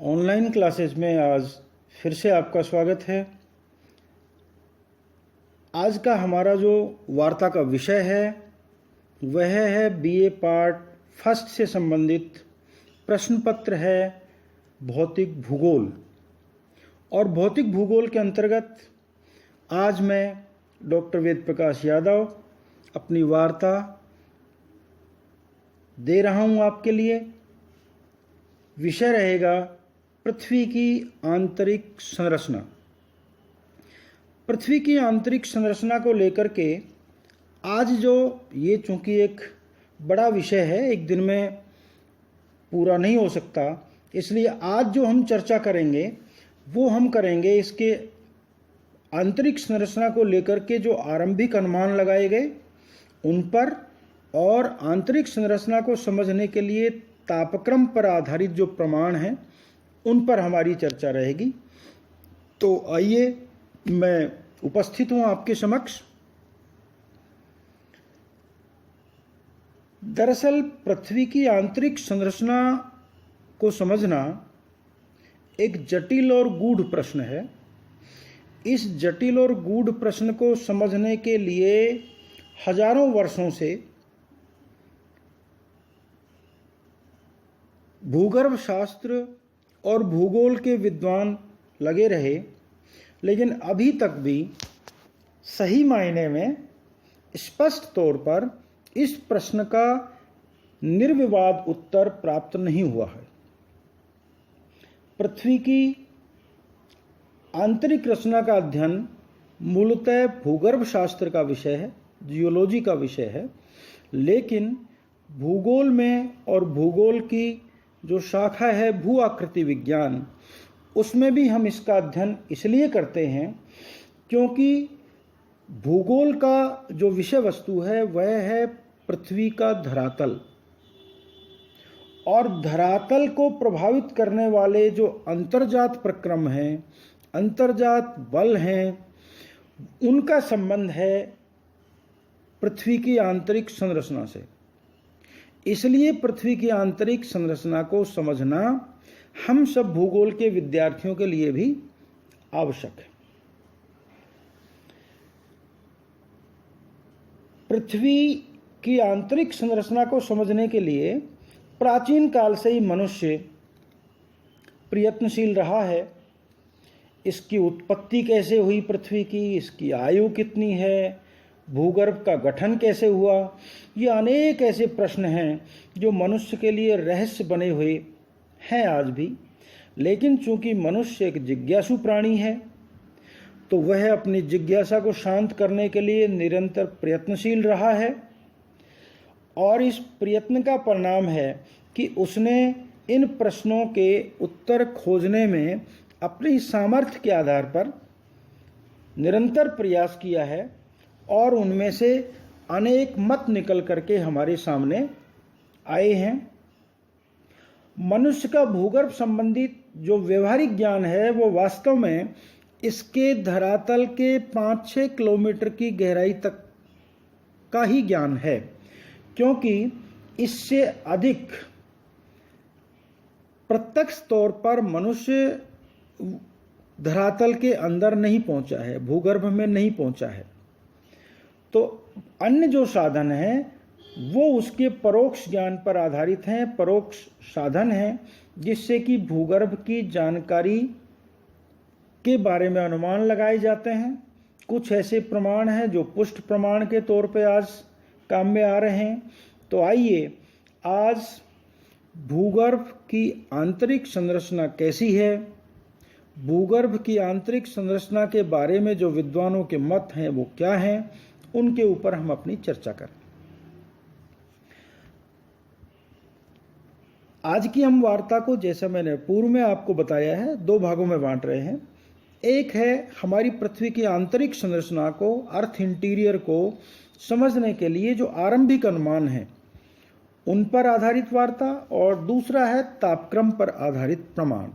Online classes में आज फिर से आपका स्वागत है। आज का हमारा जो वार्ता का विषय है वह है बीए पार्ट फर्स्ट से संबंधित प्रश्न पत्र है भौतिक भूगोल। और भौतिक भूगोल के अंतर्गत आज मैं डॉक्टर वेद प्रकाश यादव अपनी वार्ता दे रहा हूं आपके लिए। विषय रहेगा पृथ्वी की आंतरिक संरचना। पृथ्वी की आंतरिक संरचना को लेकर के आज जो ये चूंकि एक बड़ा विषय है, एक दिन में पूरा नहीं हो सकता, इसलिए आज जो हम चर्चा करेंगे वो हम करेंगे इसके आंतरिक संरचना को लेकर के जो आरंभिक अनुमान लगाए गए उन पर, और आंतरिक संरचना को समझने के लिए तापक्रम पर आधारित जो प्रमाण हैं उन पर हमारी चर्चा रहेगी। तो आइए मैं उपस्थित हूं आपके समक्ष। दरअसल पृथ्वी की आंतरिक संरचना को समझना एक जटिल और गूढ़ प्रश्न है। इस जटिल और गूढ़ प्रश्न को समझने के लिए हजारों वर्षों से भूगर्भ शास्त्र और भूगोल के विद्वान लगे रहे, लेकिन अभी तक भी सही मायने में स्पष्ट तौर पर इस प्रश्न का निर्विवाद उत्तर प्राप्त नहीं हुआ है। पृथ्वी की आंतरिक रचना का अध्ययन मूलतः भूगर्भ शास्त्र का विषय है, जियोलॉजी का विषय है, लेकिन भूगोल में और भूगोल की जो शाखा है भू आकृति विज्ञान, उसमें भी हम इसका अध्ययन इसलिए करते हैं क्योंकि भूगोल का जो विषय वस्तु है वह है पृथ्वी का धरातल, और धरातल को प्रभावित करने वाले जो अंतर्जात प्रक्रम हैं, अंतर्जात बल हैं, उनका संबंध है पृथ्वी की आंतरिक संरचना से। इसलिए पृथ्वी की आंतरिक संरचना को समझना हम सब भूगोल के विद्यार्थियों के लिए भी आवश्यक है। पृथ्वी की आंतरिक संरचना को समझने के लिए प्राचीन काल से ही मनुष्य प्रयत्नशील रहा है। इसकी उत्पत्ति कैसे हुई पृथ्वी की, इसकी आयु कितनी है, भूगर्भ का गठन कैसे हुआ, ये अनेक ऐसे प्रश्न हैं जो मनुष्य के लिए रहस्य बने हुए हैं आज भी। लेकिन चूंकि मनुष्य एक जिज्ञासु प्राणी है तो वह अपनी जिज्ञासा को शांत करने के लिए निरंतर प्रयत्नशील रहा है, और इस प्रयत्न का परिणाम है कि उसने इन प्रश्नों के उत्तर खोजने में अपनी सामर्थ्य के आधार पर निरंतर प्रयास किया है, और उनमें से अनेक मत निकल करके हमारे सामने आए हैं। मनुष्य का भूगर्भ संबंधित जो व्यवहारिक ज्ञान है वो वास्तव में इसके धरातल के 5-6 किलोमीटर की गहराई तक का ही ज्ञान है, क्योंकि इससे अधिक प्रत्यक्ष तौर पर मनुष्य धरातल के अंदर नहीं पहुंचा है, भूगर्भ में नहीं पहुंचा है। तो अन्य जो साधन हैं वो उसके परोक्ष ज्ञान पर आधारित हैं, परोक्ष साधन हैं, जिससे कि भूगर्भ की जानकारी के बारे में अनुमान लगाए जाते हैं। कुछ ऐसे प्रमाण हैं जो पुष्ट प्रमाण के तौर पे आज काम में आ रहे हैं। तो आइए आज भूगर्भ की आंतरिक संरचना कैसी है, भूगर्भ की आंतरिक संरचना के बारे में जो विद्वानों के मत हैं वो क्या हैं, उनके ऊपर हम अपनी चर्चा करें। आज की हम वार्ता को, जैसा मैंने पूर्व में आपको बताया है, 2 भागों में बांट रहे हैं। एक है हमारी पृथ्वी की आंतरिक संरचना को, अर्थ इंटीरियर को समझने के लिए जो आरंभिक अनुमान हैं उन पर आधारित वार्ता, और दूसरा है तापक्रम पर आधारित प्रमाण।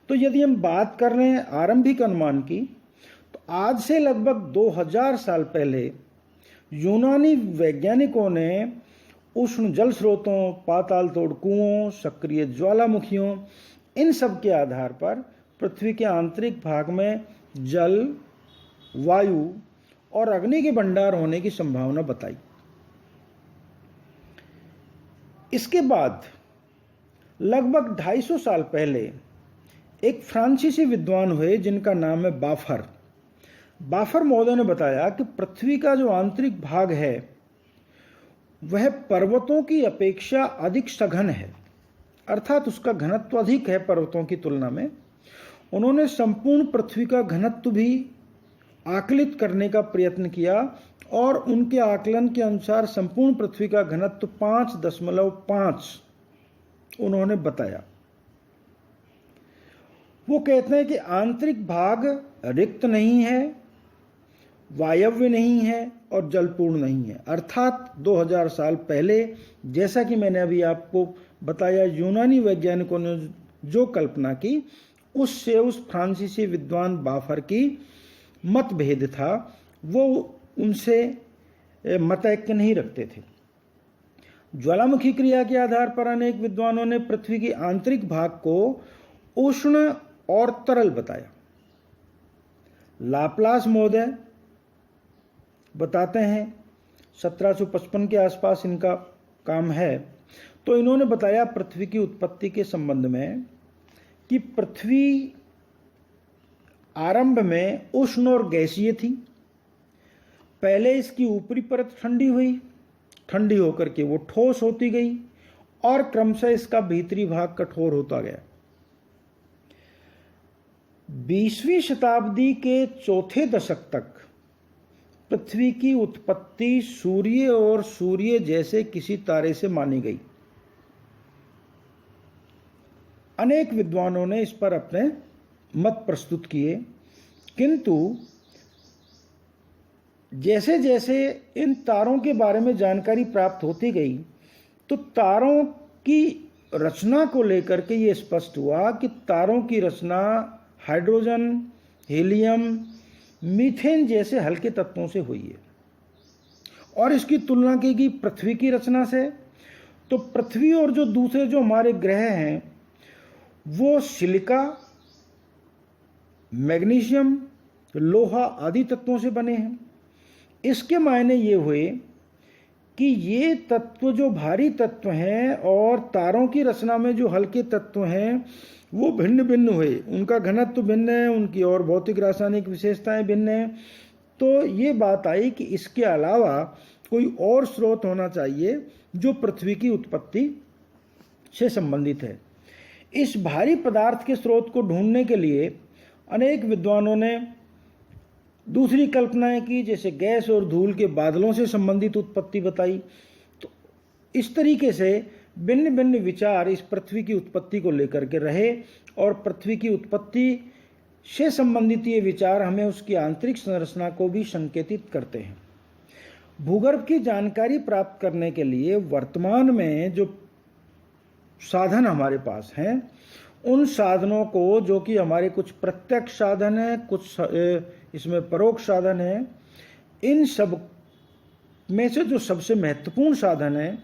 तो यदि हम बात कर रहे हैं आरंभिक अनुमान की, तो आज से लगभग 2000 साल पहले यूनानी वैज्ञानिकों ने उष्ण जल स्रोतों, पाताल तोड़ कुओं, सक्रिय ज्वालामुखियों इन सब के आधार पर पृथ्वी के आंतरिक भाग में जल, वायु और अग्नि के भंडार होने की संभावना बताई। इसके बाद लगभग 250 साल पहले एक फ्रांसीसी विद्वान हुए जिनका नाम है बाफर। बाफर महोदय ने बताया कि पृथ्वी का जो आंतरिक भाग है वह पर्वतों की अपेक्षा अधिक सघन है, अर्थात उसका घनत्व अधिक है पर्वतों की तुलना में। उन्होंने संपूर्ण पृथ्वी का घनत्व भी आकलित करने का प्रयत्न किया और उनके आकलन के अनुसार संपूर्ण पृथ्वी का घनत्व 5.5 उन्होंने बताया। वो कहते हैं कि आंतरिक भाग रिक्त नहीं है, वायव्य नहीं है और जलपूर्ण नहीं है, अर्थात 2000 साल पहले, जैसा कि मैंने अभी आपको बताया, यूनानी वैज्ञानिकों ने जो कल्पना की उससे उस फ्रांसीसी विद्वान बाफर की मतभेद था, वो उनसे मतैक्य नहीं रखते थे। ज्वालामुखी क्रिया के आधार पर अनेक विद्वानों ने पृथ्वी की आंतरिक भाग को उष्ण और तरल बताया। लाप्लास महोदय बताते हैं 1755 के आसपास इनका काम है, तो इन्होंने बताया पृथ्वी की उत्पत्ति के संबंध में कि पृथ्वी आरंभ में उष्ण और गैसीय थी। पहले इसकी ऊपरी परत ठंडी हुई, ठंडी होकर के वो ठोस होती गई और क्रमशः इसका भीतरी भाग कठोर होता गया। 20वीं शताब्दी के चौथे दशक तक पृथ्वी की उत्पत्ति सूर्य और सूर्य जैसे किसी तारे से मानी गई। अनेक विद्वानों ने इस पर अपने मत प्रस्तुत किए, किंतु जैसे जैसे इन तारों के बारे में जानकारी प्राप्त होती गई तो तारों की रचना को लेकर के ये स्पष्ट हुआ कि तारों की रचना हाइड्रोजन, हीलियम, मीथेन जैसे हल्के तत्वों से हुई है। और इसकी तुलना की गई पृथ्वी की रचना से, तो पृथ्वी और जो दूसरे जो हमारे ग्रह हैं वो सिलिका, मैग्नीशियम, लोहा आदि तत्वों से बने हैं। इसके मायने ये हुए कि ये तत्व जो भारी तत्व हैं और तारों की रचना में जो हल्के तत्व हैं वो भिन्न भिन्न हुए, उनका घनत्व भिन्न है, उनकी और भौतिक रासायनिक विशेषताएं भिन्न हैं। तो ये बात आई कि इसके अलावा कोई और स्रोत होना चाहिए जो पृथ्वी की उत्पत्ति से संबंधित है। इस भारी पदार्थ के स्रोत को ढूंढने के लिए अनेक विद्वानों ने दूसरी कल्पनाएं की, जैसे गैस और धूल के बादलों से संबंधित उत्पत्ति बताई। तो इस तरीके से भिन्न भिन्न विचार इस पृथ्वी की उत्पत्ति को लेकर के रहे और पृथ्वी की उत्पत्ति से संबंधित ये विचार हमें उसकी आंतरिक संरचना को भी संकेतित करते हैं। भूगर्भ की जानकारी प्राप्त करने के लिए वर्तमान में जो साधन हमारे पास हैं, उन साधनों को, जो कि हमारे कुछ प्रत्यक्ष साधन है, कुछ इसमें परोक्ष साधन है, इन सब में से जो सबसे महत्वपूर्ण साधन है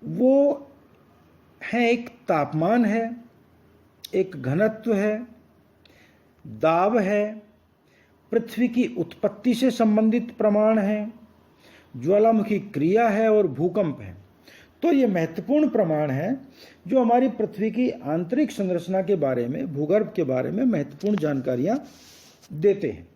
वो है, एक तापमान है, एक घनत्व है, दाब है, पृथ्वी की उत्पत्ति से संबंधित प्रमाण है, ज्वालामुखी क्रिया है और भूकंप है। तो ये महत्वपूर्ण प्रमाण है जो हमारी पृथ्वी की आंतरिक संरचना के बारे में, भूगर्भ के बारे में महत्वपूर्ण जानकारियां देते हैं।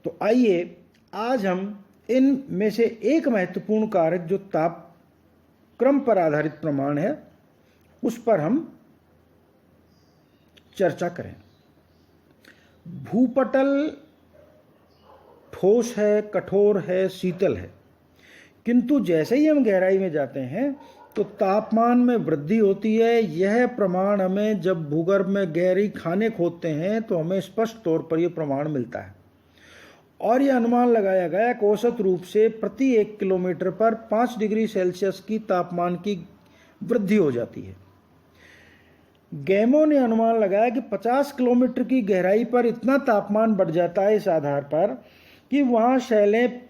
तो आइए आज हम इन में से एक महत्वपूर्ण कारक जो तापक्रम पर आधारित प्रमाण है उस पर हम चर्चा करें। भूपटल ठोस है, कठोर है, शीतल है, किंतु जैसे ही हम गहराई में जाते हैं तो तापमान में वृद्धि होती है। यह प्रमाण हमें जब भूगर्भ में गहरी खाने खोदते हैं तो हमें स्पष्ट तौर पर यह प्रमाण मिलता है और यह अनुमान लगाया गया कि औसत रूप से प्रति 1 किलोमीटर पर 5 डिग्री सेल्सियस की तापमान की वृद्धि हो जाती है। गैमो ने अनुमान लगाया कि 50 किलोमीटर की गहराई पर इतना तापमान बढ़ जाता है इस आधार पर कि वहाँ शैलें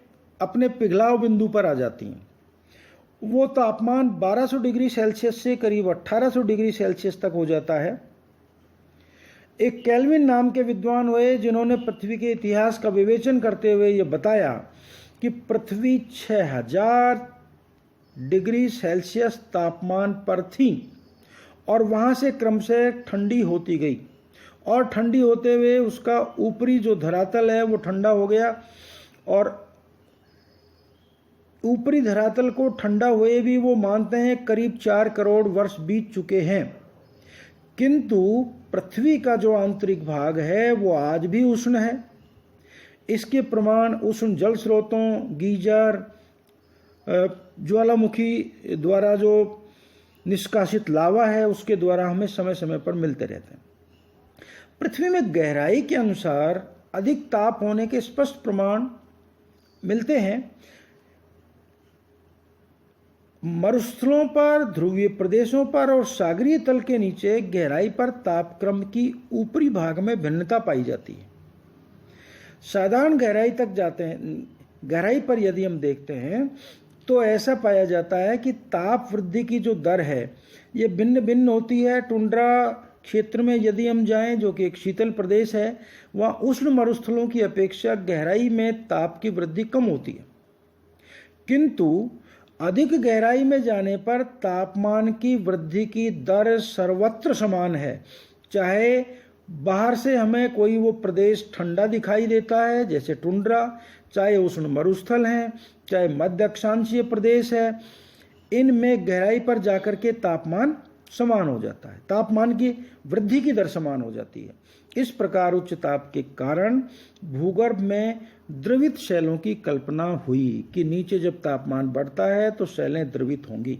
अपने पिघलाव बिंदु पर आ जाती हैं वो तापमान 1200 डिग्री सेल्सियस से करीब 1800 डिग्री सेल्सियस तक हो जाता है। एक केल्विन नाम के विद्वान हुए जिन्होंने पृथ्वी के इतिहास का विवेचन करते हुए ये बताया कि पृथ्वी 6000 डिग्री सेल्सियस तापमान पर थी और वहाँ से क्रमशः ठंडी होती गई और ठंडी होते हुए उसका ऊपरी जो धरातल है वो ठंडा हो गया और ऊपरी धरातल को ठंडा हुए भी वो मानते हैं करीब 4 करोड़ वर्ष बीत चुके हैं, किंतु पृथ्वी का जो आंतरिक भाग है वो आज भी उष्ण है। इसके प्रमाण उष्ण जल स्रोतों, गीजर, ज्वालामुखी द्वारा जो निष्कासित लावा है उसके द्वारा हमें समय समय पर मिलते रहते हैं। पृथ्वी में गहराई के अनुसार अधिक ताप होने के स्पष्ट प्रमाण मिलते हैं। मरुस्थलों पर, ध्रुवीय प्रदेशों पर और सागरीय तल के नीचे गहराई पर तापक्रम की ऊपरी भाग में भिन्नता पाई जाती है। साधारण गहराई तक जाते हैं, गहराई पर यदि हम देखते हैं तो ऐसा पाया जाता है कि ताप वृद्धि की जो दर है ये भिन्न भिन्न होती है। टुंड्रा क्षेत्र में यदि हम जाएं, जो कि एक शीतल प्रदेश है, वहाँ उष्ण मरुस्थलों की अपेक्षा गहराई में ताप की वृद्धि कम होती है, किंतु अधिक गहराई में जाने पर तापमान की वृद्धि की दर सर्वत्र समान है। चाहे बाहर से हमें कोई वो प्रदेश ठंडा दिखाई देता है जैसे टुंड्रा, चाहे उष्ण मरुस्थल हैं, चाहे मध्य अक्षांशीय प्रदेश है, इनमें गहराई पर जाकर के तापमान समान हो जाता है, तापमान की वृद्धि की दर समान हो जाती है। इस प्रकार उच्च ताप के कारण भूगर्भ में द्रवित शैलों की कल्पना हुई कि नीचे जब तापमान बढ़ता है तो शैलें द्रवित होंगी,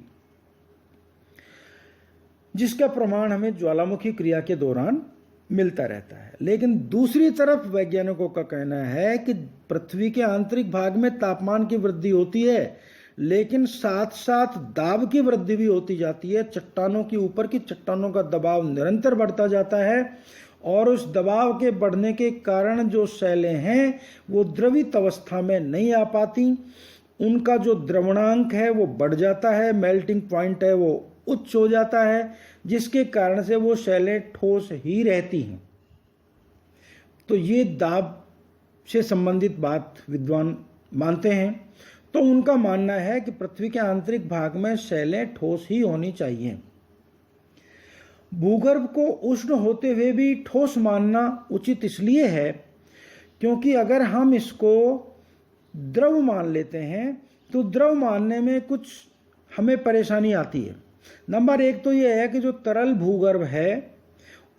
जिसका प्रमाण हमें ज्वालामुखी क्रिया के दौरान मिलता रहता है। लेकिन दूसरी तरफ वैज्ञानिकों का कहना है कि पृथ्वी के आंतरिक भाग में तापमान की वृद्धि होती है, लेकिन साथ साथ दाब की वृद्धि भी होती जाती है। चट्टानों के ऊपर की चट्टानों का दबाव निरंतर बढ़ता जाता है और उस दबाव के बढ़ने के कारण जो शैलें हैं वो द्रवित अवस्था में नहीं आ पाती, उनका जो द्रवणांक है वो बढ़ जाता है, मेल्टिंग पॉइंट है वो उच्च हो जाता है, जिसके कारण से वो शैलें ठोस ही रहती हैं। तो ये दाब से संबंधित बात विद्वान मानते हैं। तो उनका मानना है कि पृथ्वी के आंतरिक भाग में शैलें ठोस ही होनी चाहिए। भूगर्भ को उष्ण होते हुए भी ठोस मानना उचित इसलिए है क्योंकि अगर हम इसको द्रव मान लेते हैं तो द्रव मानने में कुछ हमें परेशानी आती है। नंबर एक तो यह है कि जो तरल भूगर्भ है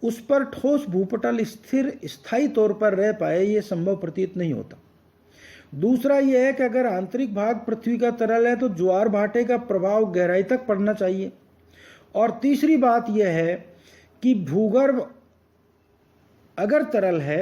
उस पर ठोस भूपटल स्थिर स्थायी तौर पर रह पाए, ये संभव प्रतीत नहीं होता। दूसरा यह है कि अगर आंतरिक भाग पृथ्वी का तरल है तो ज्वार भाटे का प्रभाव गहराई तक पड़ना चाहिए। और तीसरी बात यह है कि भूगर्भ अगर तरल है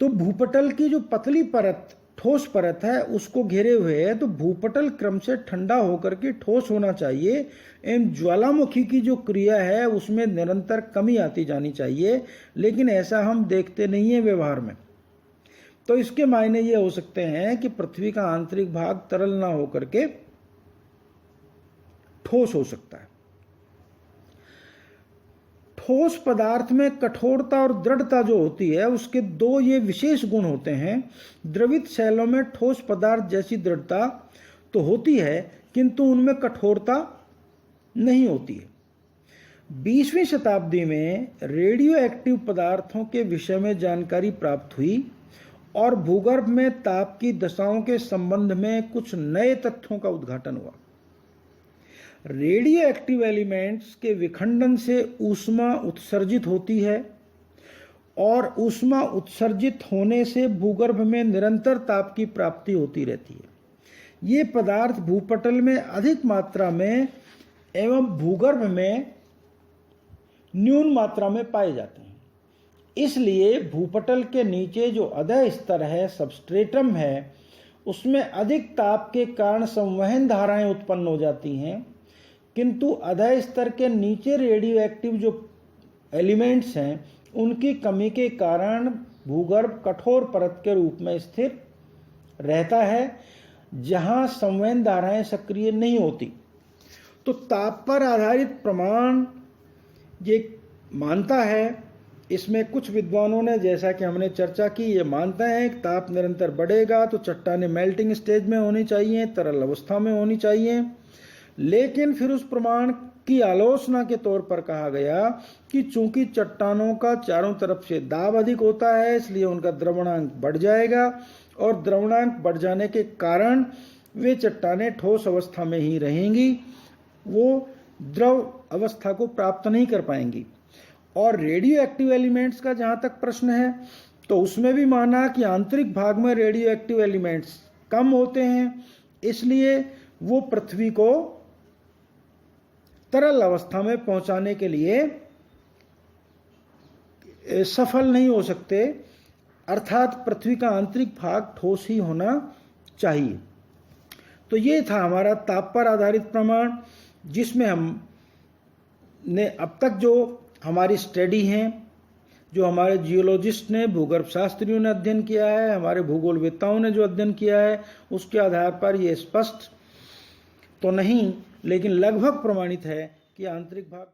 तो भूपटल की जो पतली परत, ठोस परत है, उसको घेरे हुए है, तो भूपटल क्रम से ठंडा होकर के ठोस होना चाहिए एवं ज्वालामुखी की जो क्रिया है उसमें निरंतर कमी आती जानी चाहिए, लेकिन ऐसा हम देखते नहीं है व्यवहार में। तो इसके मायने ये हो सकते हैं कि पृथ्वी का आंतरिक भाग तरल ना होकर के ठोस हो सकता है। ठोस पदार्थ में कठोरता और दृढ़ता जो होती है उसके दो ये विशेष गुण होते हैं। द्रवित शैलों में ठोस पदार्थ जैसी दृढ़ता तो होती है किंतु उनमें कठोरता नहीं होती है। 20वीं शताब्दी में रेडियो एक्टिव पदार्थों के विषय में जानकारी प्राप्त हुई और भूगर्भ में ताप की दशाओं के संबंध में कुछ नए तथ्यों का उद्घाटन हुआ। रेडियो एक्टिव एलिमेंट्स के विखंडन से ऊष्मा उत्सर्जित होती है और ऊष्मा उत्सर्जित होने से भूगर्भ में निरंतर ताप की प्राप्ति होती रहती है। ये पदार्थ भूपटल में अधिक मात्रा में एवं भूगर्भ में न्यून मात्रा में पाए जाते हैं। इसलिए भूपटल के नीचे जो अधः स्तर है, सबस्ट्रेटम है, उसमें अधिक ताप के कारण संवहन धाराएं उत्पन्न हो जाती हैं, किंतु अधः स्तर के नीचे रेडियो एक्टिव जो एलिमेंट्स हैं उनकी कमी के कारण भूगर्भ कठोर परत के रूप में स्थिर रहता है। जहां संवहन धाराएं सक्रिय नहीं होती। तो ताप पर आधारित प्रमाण ये मानता है, इसमें कुछ विद्वानों ने, जैसा कि हमने चर्चा की, ये मानते हैं कि ताप निरंतर बढ़ेगा तो चट्टानें मेल्टिंग स्टेज में होनी चाहिए, तरल अवस्था में होनी चाहिए। लेकिन फिर उस प्रमाण की आलोचना के तौर पर कहा गया कि चूंकि चट्टानों का चारों तरफ से दाब अधिक होता है, इसलिए उनका द्रवणांक बढ़ जाएगा और द्रवणांक बढ़ जाने के कारण वे चट्टानें ठोस अवस्था में ही रहेंगी, वो द्रव अवस्था को प्राप्त नहीं कर पाएंगी। और रेडियो एक्टिव एलिमेंट्स का जहां तक प्रश्न है, तो उसमें भी माना कि आंतरिक भाग में रेडियो एक्टिव एलिमेंट्स कम होते हैं, इसलिए वो पृथ्वी को तरल अवस्था में पहुंचाने के लिए सफल नहीं हो सकते, अर्थात पृथ्वी का आंतरिक भाग ठोस ही होना चाहिए। तो ये था हमारा ताप पर आधारित प्रमाण, जिसमें हमने अब तक जो हमारी स्टडी हैं, जो हमारे जियोलॉजिस्ट ने, भूगर्भ शास्त्रियों ने अध्ययन किया है, हमारे भूगोलवेत्ताओं ने जो अध्ययन किया है, उसके आधार पर ये स्पष्ट तो नहीं लेकिन लगभग प्रमाणित है कि आंतरिक भाग